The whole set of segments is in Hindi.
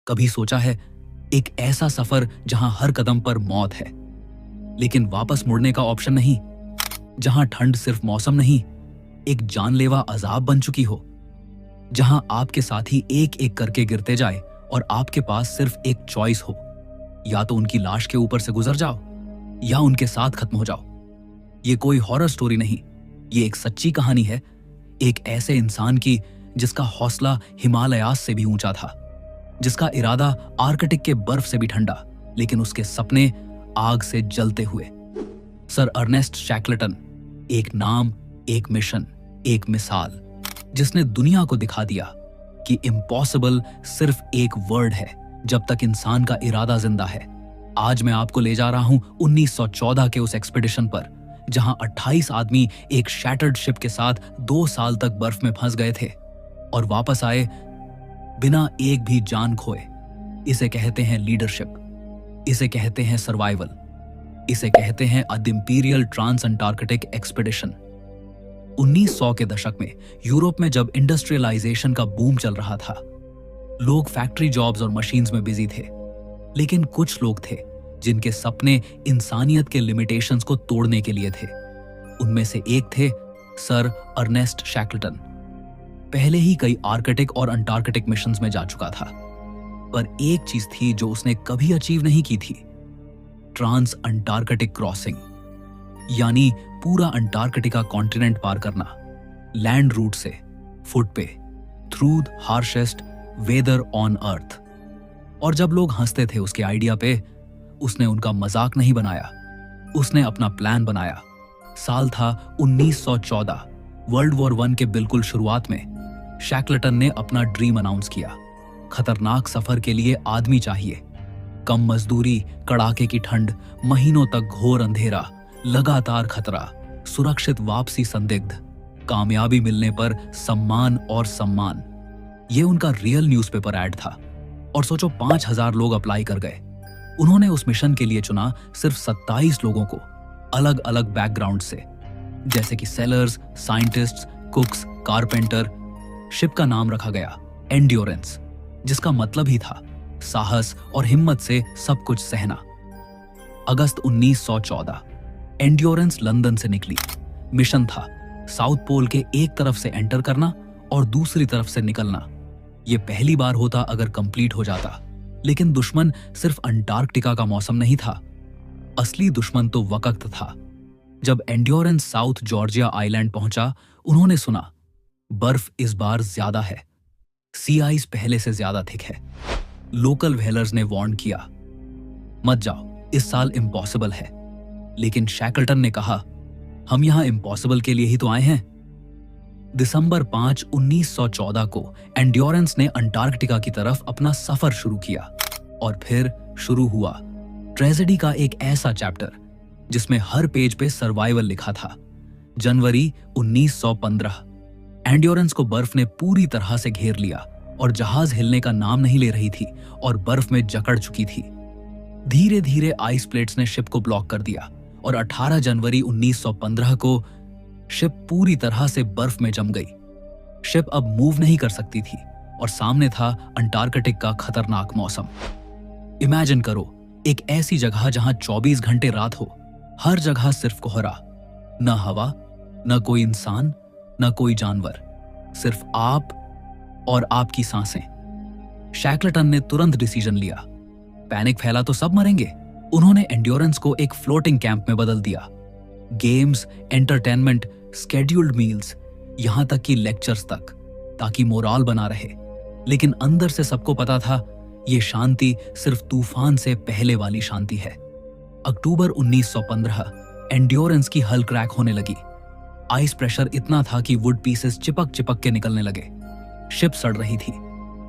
कभी सोचा है एक ऐसा सफर जहां हर कदम पर मौत है, लेकिन वापस मुड़ने का ऑप्शन नहीं, जहां ठंड सिर्फ मौसम नहीं, एक जानलेवा अजाब बन चुकी हो, जहां आपके साथी एक एक करके गिरते जाए और आपके पास सिर्फ एक चॉइस हो, या तो उनकी लाश के ऊपर से गुजर जाओ या उनके साथ खत्म हो जाओ। ये कोई हॉरर स्टोरी नहीं, ये एक सच्ची कहानी है, एक ऐसे इंसान की जिसका हौसला हिमालयास से भी ऊंचा था, जिसका इरादा आर्कटिक के बर्फ से भी ठंडा, लेकिन उसके सपने आग से जलते हुए। सर अर्नेस्ट शैकलटन, एक नाम, एक मिशन, एक मिसाल, जिसने दुनिया को दिखा दिया कि इम्पॉसिबल सिर्फ एक वर्ड है जब तक इंसान का इरादा जिंदा है। आज मैं आपको ले जा रहा हूं 1914 के उस एक्सपीडिशन पर, जहां 28 आदमी एक शैटर्ड शिप के साथ 2 साल तक बर्फ में फंस गए थे और वापस आए बिना एक भी जान खोए। इसे कहते हैं लीडरशिप, इसे कहते हैं सर्वाइवल, इसे कहते हैं the imperial trans Antarctic expedition. 1900 के दशक में यूरोप में जब इंडस्ट्रियलाइजेशन का बूम चल रहा था, लोग फैक्ट्री जॉब्स और मशीन्स में बिजी थे, लेकिन कुछ लोग थे जिनके सपने इंसानियत के लिमिटेशंस को तोड़ने के लिए थे। उनमें से एक थे सर अर्नेस्ट शैकलटन। पहले ही कई आर्कटिक और अंटार्कटिक मिशंस में जा चुका था, पर एक चीज थी जो उसने कभी अचीव नहीं की थी, ट्रांस अंटार्कटिक क्रॉसिंग, यानी पूरा अंटार्कटिका कॉन्टिनेंट पार करना, लैंड रूट से, फुट पे, through the harshest weather on earth. और जब लोग हंसते थे उसके आइडिया पे, उसने उनका मजाक नहीं बनाया, उसने अपना प्लान बनाया। साल था 1914, वर्ल्ड वॉर 1 के बिल्कुल शुरुआत में। शैकलटन ने अपना ड्रीम अनाउंस किया। खतरनाक सफर के लिए आदमी चाहिए, कम मजदूरी, कड़ाके की ठंड, महीनों तक घोर अंधेरा, लगातार खतरा, सुरक्षित वापसी संदिग्ध, कामयाबी मिलने पर सम्मान और सम्मान। यह उनका रियल न्यूज़पेपर ऐड था। और सोचो 5000 लोग अप्लाई कर गए। उन्होंने उस मिशन के लिए चुना सिर्फ 27 लोगों को, अलग अलग बैकग्राउंड से, जैसे कि सेलर्स, साइंटिस्ट्स, कुक्स, कारपेंटर। शिप का नाम रखा गया एंड्योरेंस, जिसका मतलब ही था साहस और हिम्मत से सब कुछ सहना। अगस्त 1914, एंड्योरेंस लंदन से निकली। मिशन था साउथ पोल के एक तरफ से एंटर करना और दूसरी तरफ से निकलना। यह पहली बार होता अगर कंप्लीट हो जाता, लेकिन दुश्मन सिर्फ अंटार्कटिका का मौसम नहीं था, असली दुश्मन तो वक्त था। जब एंड्योरेंस साउथ जॉर्जिया आइलैंड पहुंचा, उन्होंने सुना बर्फ इस बार ज्यादा है, सी आइस पहले से ज्यादा थिक है। लोकल व्हेलर्स ने वार्न किया, मत जाओ, इस साल इम्पॉसिबल है। लेकिन शैकलटन ने कहा, हम यहां इम्पॉसिबल के लिए ही तो आए हैं। दिसंबर 5, 1914 को एंड्योरेंस ने अंटार्कटिका की तरफ अपना सफर शुरू किया। और फिर शुरू हुआ ट्रेजेडी का एक ऐसा चैप्टर जिसमें हर पेज पे सर्वाइवल लिखा था। जनवरी 1915, एंड्योरेंस को बर्फ ने पूरी तरह से घेर लिया और जहाज हिलने का नाम नहीं ले रही थी और बर्फ में जकड़ चुकी थी। धीरे धीरे आइस प्लेट्स ने शिप को ब्लॉक कर दिया और 18 जनवरी 1915 को शिप पूरी तरह से बर्फ में जम गई। शिप अब मूव नहीं कर सकती थी और सामने था अंटार्कटिक का खतरनाक मौसम। इमेजिन करो एक ऐसी जगह जहां 24 घंटे रात हो, हर जगह सिर्फ कोहरा, न हवा, न कोई इंसान, न कोई जानवर, सिर्फ आप और आपकी सांसें। शैकलटन ने तुरंत डिसीजन लिया। पैनिक फैला तो सब मरेंगे। उन्होंने एंड्योरेंस को एक फ्लोटिंग कैंप में बदल दिया। गेम्स, एंटरटेनमेंट, स्केड्यूल्ड मील्स, यहां तक कि लेक्चर्स तक, ताकि मोराल बना रहे। लेकिन अंदर से सबको पता था ये शांति सिर्फ तूफान से पहले वाली शांति है। अक्टूबर 1915, एंड्योरेंस की हल क्रैक होने लगी। आइस प्रेशर इतना था कि वुड पीसेस चिपक चिपक के निकलने लगे। शिप सड़ रही थी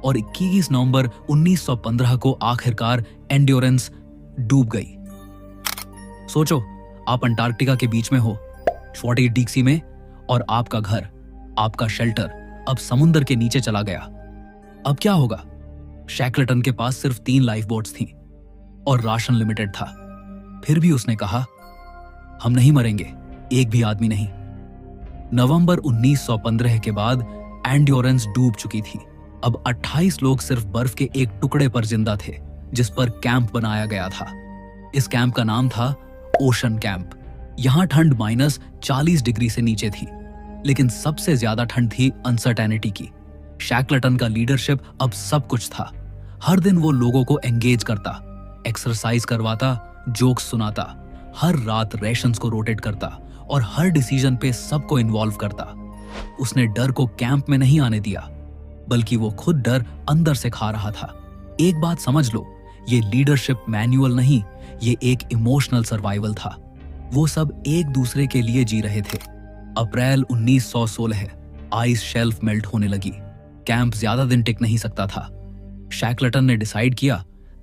और 21 नवंबर 1915 को आखिरकार एंड्योरेंस डूब गई। सोचो, आप अंटार्कटिका के बीच में हो, 40 डिग्री में, और आपका घर, आपका शेल्टर अब समुद्र के नीचे चला गया। अब क्या होगा? शैकलटन के पास सिर्फ 3 लाइफ बोट्स थीं और राशन लिमिटेड था। फिर भी उसने कहा, हम नहीं मरेंगे, एक भी आदमी नहीं। नवंबर 1915 के बाद एंड्योरेंस डूब चुकी थी। अब 28 लोग सिर्फ बर्फ के एक टुकड़े पर जिंदा थे जिस पर कैंप बनाया गया था। इस कैंप का नाम था ओशन कैंप। यहां ठंड -40 डिग्री से नीचे थी, लेकिन सबसे ज्यादा ठंड थी अनसर्टेनिटी की। शैकलटन का लीडरशिप अब सब कुछ था। हर दिन वो लोगों को एंगेज करता, एक्सरसाइज करवाता, जोक्स सुनाता, हर रात रेशंस को रोटेट करता और हर डिसीजन पे सबको इन्वॉल्व करता। उसने डर को कैंप में नहीं आने दिया, बल्कि वो खुद डर अंदर से खा रहा था। एक बात समझ लो, ये लीडरशिप मैनुअल नहीं, ये एक इमोशनल सर्वाइवल था। वो सब एक दूसरे के लिए जी रहे थे। अप्रैल 1916 है। आइस शेल्फ मेल्ट होने लगी। कैंप ज्यादा दिन टिक नहीं सकता था। शैकलटन ने डिसाइड किया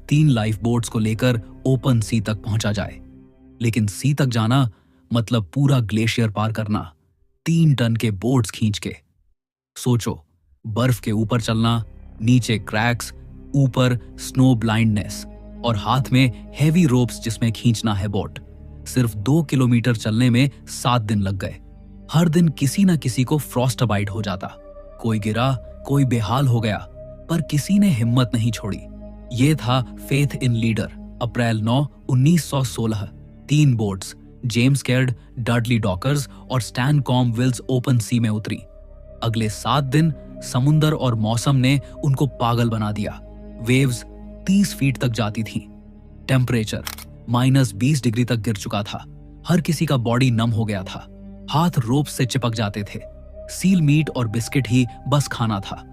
3 लाइफ बोट्स को लेकर ओपन सी तक पहुंचा जाए। लेकिन सी तक जाना मतलब पूरा ग्लेशियर पार करना, 3 टन के बोट्स खींच के। सोचो, बर्फ के ऊपर चलना, नीचे क्रैक्स, ऊपर स्नो ब्लाइंडनेस और हाथ में हेवी रोप्स जिसमें खींचना है बोट। सिर्फ 2 किलोमीटर चलने में 7 दिन लग गए। हर दिन किसी न किसी को फ्रॉस्ट बाइट हो जाता। कोई गिरा, कोई बेहाल हो गया, पर किसी ने हिम्मत नहीं छोड़ी। ये था faith in leader. April 9, 1916 3 boats, James Caird, Dudley dockers और स्टैन कॉम विल्स ओपन सी में उतरी। अगले 7 दिन समुंदर और मौसम ने उनको पागल बना दिया। वेव्स 30 फीट तक जाती थीं। टेम्परेचर -20 डिग्री तक गिर चुका था। हर किसी का बॉडी नम हो गया था। हाथ रोप से चिपक जाते थे। सील मीट और बिस्किट ही बस खाना था।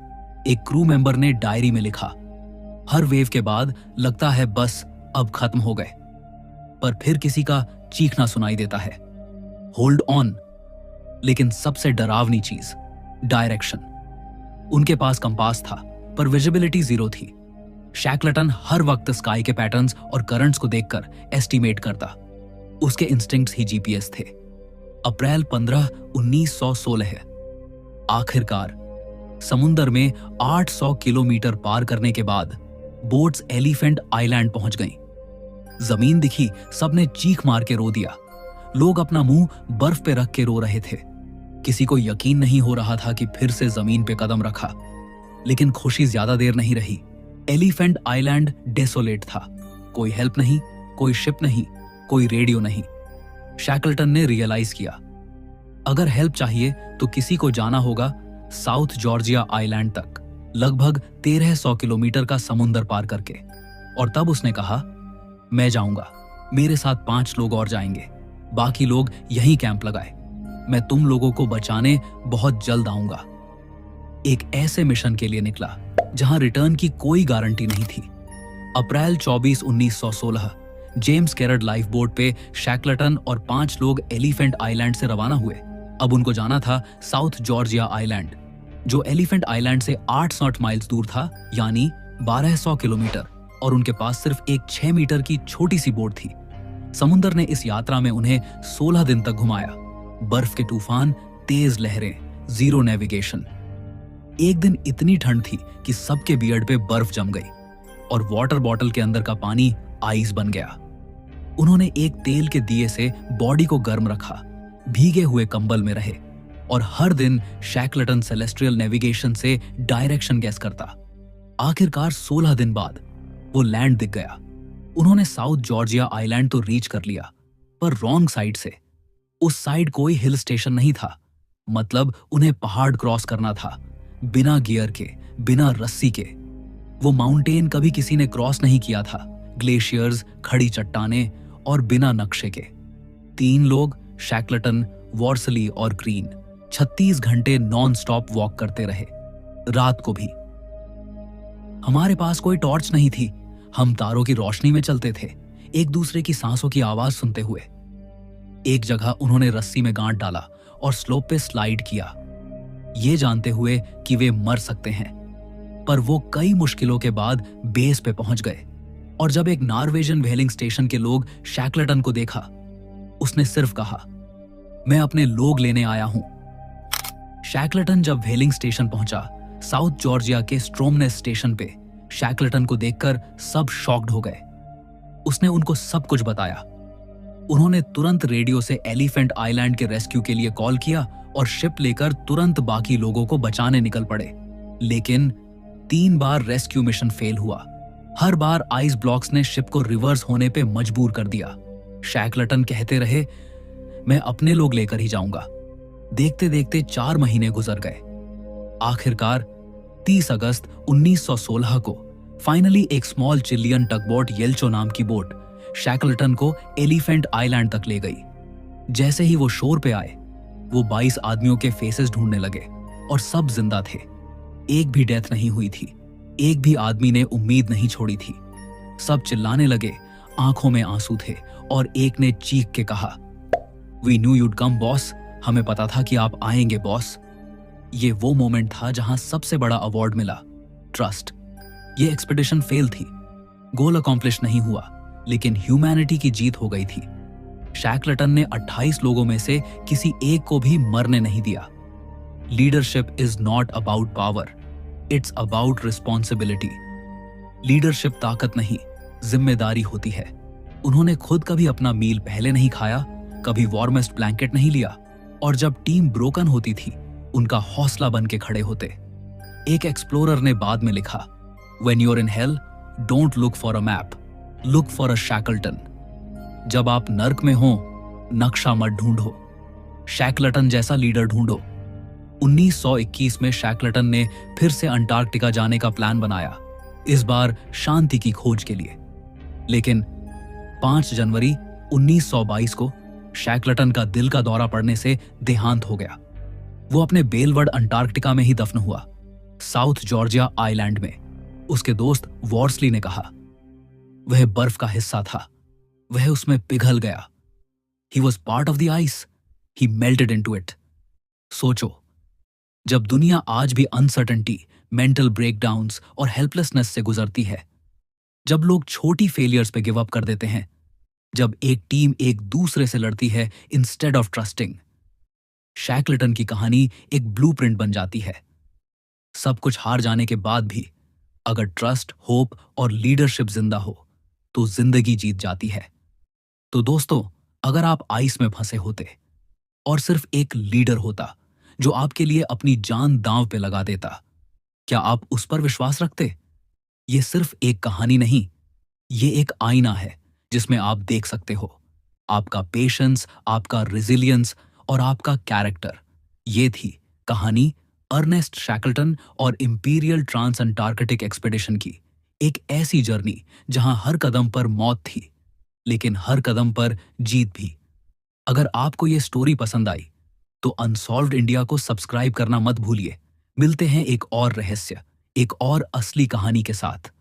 एक क्रू मेंबर ने डायरी में लिखा, हर वेव के बाद लगता है बस अब खत्म हो गए, पर फिर किसी का चीखना सुनाई देता है, होल्ड ऑन। लेकिन सबसे डरावनी चीज, डायरेक्शन। उनके पास कंपास था, पर विजिबिलिटी 0 थी। शैकलटन हर वक्त स्काई के पैटर्न्स और करंट्स को देखकर एस्टीमेट करता। उसके इंस्टिंक्ट्स ही जीपीएस थे। अप्रैल 15, 1916 है। आखिरकार समुंदर में 800 किलोमीटर पार करने के बाद बोट्स एलिफेंट आइलैंड पहुंच गईं। जमीन दिखी, सबने चीख मार के रो दिया। लोग अपना मुंह बर्फ पे रख के रो रहे थे। किसी को यकीन नहीं हो रहा था कि फिर से जमीन पे कदम रखा। लेकिन खुशी ज्यादा देर नहीं रही। एलिफेंट आइलैंड डेसोलेट था। कोई हेल्प नहीं, कोई शिप नहीं, कोई रेडियो नहीं। शैकलटन ने रियलाइज किया, अगर हेल्प चाहिए तो किसी को जाना होगा साउथ जॉर्जिया आइलैंड तक, लगभग 1300 किलोमीटर का समुंदर पार करके। और तब उसने कहा, मैं जाऊंगा, मेरे साथ 5 लोग और जाएंगे, बाकी लोग यहीं कैंप लगाए। मैं तुम लोगों को बचाने बहुत जल्द आऊंगा। एक ऐसे मिशन के लिए निकला जहां रिटर्न की कोई गारंटी नहीं थी। अप्रैल 24, 1916 जेम्स कैरड लाइफ बोट पे शैकलटन और 5 लोग एलिफेंट आइलैंड से रवाना हुए। अब उनको जाना था साउथ जॉर्जिया आइलैंड, जो एलिफेंट आइलैंड से 860 माइल्स दूर था, यानी 1200 किलोमीटर। और उनके पास सिर्फ एक 6 मीटर की छोटी सी बोट थी। समुंदर ने इस यात्रा में उन्हें 16 दिन तक घुमाया। बर्फ के तूफान, तेज लहरें, 0 नेविगेशन। एक दिन इतनी ठंड थी कि सबके बियर्ड पे बर्फ जम गई और वाटर बॉटल के अंदर का पानी आइस बन गया। उन्होंने एक तेल के दिए से बॉडी को गर्म रखा, भीगे हुए कंबल में रहे और हर दिन शैकलटन सेलेस्ट्रियल नेविगेशन से डायरेक्शन गैस करता। आखिरकार 16 दिन बाद वो लैंड दिख गया। उन्होंने साउथ जॉर्जिया आइलैंड तो रीच कर लिया, पर रॉन्ग साइड से। उस साइड कोई हिल स्टेशन नहीं था, मतलब उन्हें पहाड़ क्रॉस करना था, बिना गियर के, बिना रस्सी के। वो माउंटेन कभी किसी ने क्रॉस नहीं किया था। ग्लेशियर्स, खड़ी चट्टानें और बिना नक्शे के। 3 लोग, शैकलटन, वॉर्सली और ग्रीन, 36 घंटे नॉन स्टॉप वॉक करते रहे, रात को भी। हमारे पास कोई टॉर्च नहीं थी। हम तारों की रोशनी में चलते थे, एक दूसरे की सांसों की आवाज सुनते हुए। एक जगह उन्होंने रस्सी में गांठ डाला और स्लोप पे स्लाइड किया, ये जानते हुए कि वे मर सकते हैं। पर वो कई मुश्किलों के बाद बेस पे पहुंच गए। और जब एक नॉर्वेजियन व्हेलिंग स्टेशन के लोग शैकलटन को देखा, उसने सिर्फ कहा, मैं अपने लोग लेने आया हूं। शैकलटन जब व्हेलिंग स्टेशन पहुंचा, साउथ जॉर्जिया के स्ट्रोमनेस स्टेशन पे, शैकलटन को देखकर सब शॉक्ड हो गए। उसने उनको सब कुछ बताया। उन्होंने तुरंत रेडियो से एलिफेंट आइलैंड के रेस्क्यू के लिए कॉल किया और शिप लेकर तुरंत बाकी लोगों को बचाने निकल पड़े। लेकिन 3 बार रेस्क्यू मिशन फेल हुआ। हर बार आइस ब्लॉक्स ने शिप को रिवर्स होने पे मजबूर कर दिया। शैकलटन कहते रहे, मैं अपने लोग लेकर ही जाऊंगा। देखते देखते 4 महीने गुजर गए। आखिरकार 30 अगस्त 1916 को फाइनली एक स्मॉल चिलियन टगबोट येल्चो नाम की बोट शैकलटन को एलिफेंट आइलैंड तक ले गई। जैसे ही वो शोर पे आए, वो 22 आदमियों के फेसेस ढूंढने लगे और सब जिंदा थे। एक भी डेथ नहीं हुई थी। एक भी आदमी ने उम्मीद नहीं छोड़ी थी। सब चिल्लाने लगे, आंखों में आंसू थे और एक ने चीख के कहा, we knew you'd come boss. हमें पता था कि आप आएंगे बॉस। ये वो मोमेंट था जहां सबसे बड़ा अवार्ड मिला, ट्रस्ट। ये एक्सपेडिशन फेल थी, गोल अकॉम्प्लिश नहीं हुआ, लेकिन ह्यूमैनिटी की जीत हो गई थी। शैकलटन ने 28 लोगों में से किसी एक को भी मरने नहीं दिया। Leadership is not about power, it's about responsibility. Leadership ताकत नहीं, जिम्मेदारी होती है। उन्होंने खुद कभी अपना मील पहले नहीं खाया, कभी वार्मेस्ट ब्लैंकेट नहीं लिया, और जब टीम ब्रोकन होती थी, उनका हौसला बन के खड़े होते। एक एक्सप्लोरर ने बाद में लिखा, When you're in hell, don't look for a map, look for a Shackleton. जब आप नर्क में हो, नक्शा मत ढूंढो, शैकलटन जैसा लीडर ढूंढो। 1921 में शैकलटन ने फिर से अंटार्कटिका जाने का प्लान बनाया, इस बार शांति की खोज के लिए। लेकिन 5 जनवरी 1922 को शैकलटन का दिल का दौरा पड़ने से देहांत हो गया। वो अपने बेलवर्ड अंटार्कटिका में ही दफन हुआ, साउथ जॉर्जिया आइलैंड में। उसके दोस्त वॉर्सली ने कहा, वह बर्फ का हिस्सा था, वह उसमें पिघल गया। He was part of the ice, he melted into it. सोचो, जब दुनिया आज भी अनसर्टेनिटी, मेंटल ब्रेकडाउन्स और हेल्पलेसनेस से गुजरती है, जब लोग छोटी फेलियर्स पे गिव अप कर देते हैं, जब एक टीम एक दूसरे से लड़ती है इंस्टेड ऑफ ट्रस्टिंग, शैकलटन की कहानी एक ब्लूप्रिंट बन जाती है। सब कुछ हार जाने के बाद भी अगर ट्रस्ट, होप और लीडरशिप जिंदा हो तो जिंदगी जीत जाती है। तो दोस्तों, अगर आप आइस में फंसे होते और सिर्फ एक लीडर होता जो आपके लिए अपनी जान दांव पे लगा देता, क्या आप उस पर विश्वास रखते? ये सिर्फ एक कहानी नहीं, ये एक आईना है जिसमें आप देख सकते हो आपका पेशेंस, आपका रेजिलियंस और आपका कैरेक्टर। ये थी कहानी अर्नेस्ट शैकलटन और इंपीरियल ट्रांस अंटार्कटिक एक्सपेडिशन की। एक ऐसी जर्नी जहां हर कदम पर मौत थी, लेकिन हर कदम पर जीत भी। अगर आपको ये स्टोरी पसंद आई तो अनसॉल्व्ड इंडिया को सब्सक्राइब करना मत भूलिए। मिलते हैं एक और रहस्य, एक और असली कहानी के साथ।